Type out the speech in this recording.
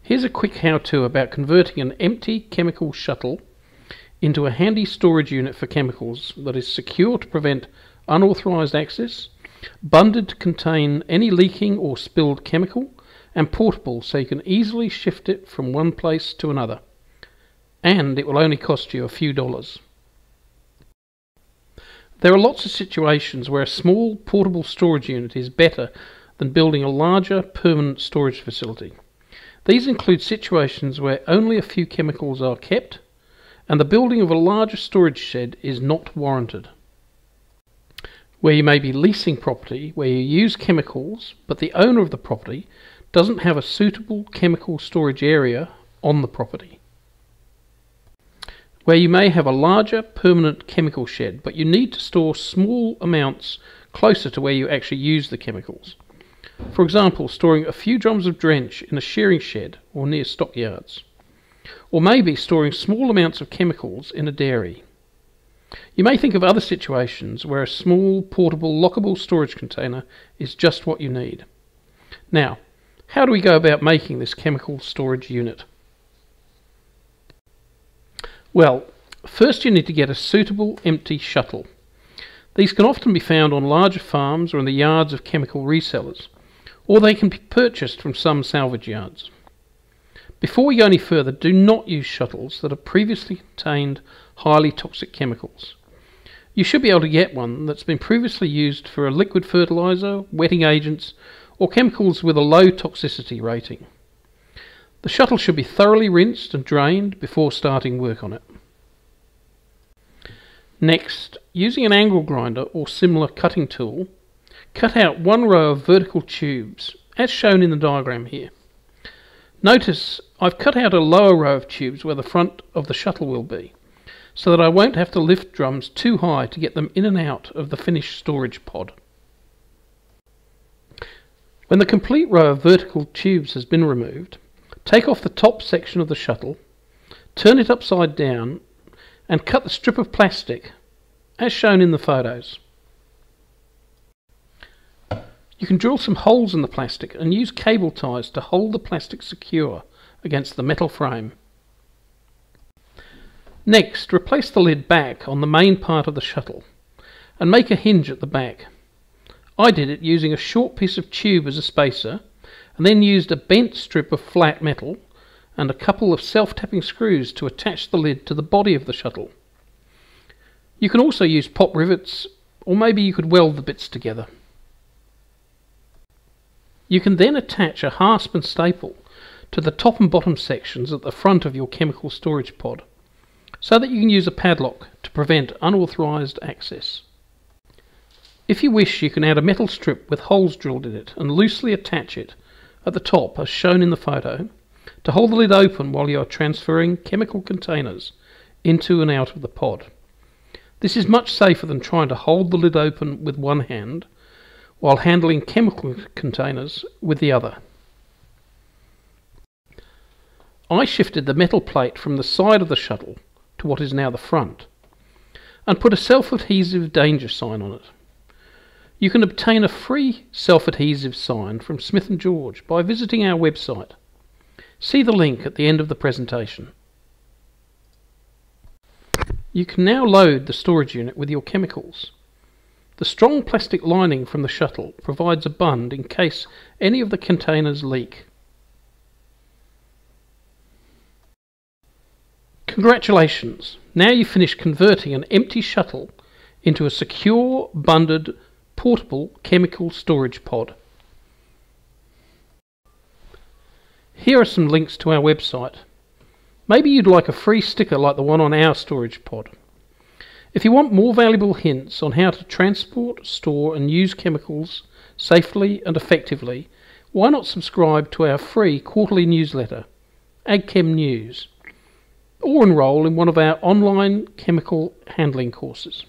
Here's a quick how-to about converting an empty chemical shuttle into a handy storage unit for chemicals that is secure to prevent unauthorised access, bunded to contain any leaking or spilled chemical, and portable so you can easily shift it from one place to another. And it will only cost you a few dollars. There are lots of situations where a small portable storage unit is better than building a larger permanent storage facility. These include situations where only a few chemicals are kept and the building of a larger storage shed is not warranted. Where you may be leasing property where you use chemicals but the owner of the property doesn't have a suitable chemical storage area on the property. Where you may have a larger permanent chemical shed but you need to store small amounts closer to where you actually use the chemicals. For example, storing a few drums of drench in a shearing shed or near stockyards. Or maybe storing small amounts of chemicals in a dairy. You may think of other situations where a small, portable, lockable storage container is just what you need. Now, how do we go about making this chemical storage unit? Well, first you need to get a suitable empty shuttle. These can often be found on larger farms or in the yards of chemical resellers, or they can be purchased from some salvage yards. Before we go any further, do not use shuttles that have previously contained highly toxic chemicals. You should be able to get one that's been previously used for a liquid fertilizer, wetting agents, or chemicals with a low toxicity rating. The shuttle should be thoroughly rinsed and drained before starting work on it. Next, using an angle grinder or similar cutting tool, cut out one row of vertical tubes, as shown in the diagram here. Notice I've cut out a lower row of tubes where the front of the shuttle will be, so that I won't have to lift drums too high to get them in and out of the finished storage pod. When the complete row of vertical tubes has been removed, take off the top section of the shuttle, turn it upside down, and cut the strip of plastic, as shown in the photos. You can drill some holes in the plastic and use cable ties to hold the plastic secure against the metal frame. Next, replace the lid back on the main part of the shuttle and make a hinge at the back. I did it using a short piece of tube as a spacer and then used a bent strip of flat metal and a couple of self-tapping screws to attach the lid to the body of the shuttle. You can also use pop rivets, or maybe you could weld the bits together. You can then attach a hasp and staple to the top and bottom sections at the front of your chemical storage pod, so that you can use a padlock to prevent unauthorised access. If you wish, you can add a metal strip with holes drilled in it and loosely attach it at the top, as shown in the photo, to hold the lid open while you are transferring chemical containers into and out of the pod. This is much safer than trying to hold the lid open with one hand while handling chemical containers with the other. I shifted the metal plate from the side of the shuttle to what is now the front and put a self-adhesive danger sign on it. You can obtain a free self-adhesive sign from Smith & Georg by visiting our website. See the link at the end of the presentation. You can now load the storage unit with your chemicals. The strong plastic lining from the shuttle provides a bund in case any of the containers leak. Congratulations! Now you've finished converting an empty shuttle into a secure, bunded, portable chemical storage pod. Here are some links to our website. Maybe you'd like a free sticker like the one on our storage pod. If you want more valuable hints on how to transport, store and use chemicals safely and effectively, why not subscribe to our free quarterly newsletter, AgChem News, or enrol in one of our online chemical handling courses.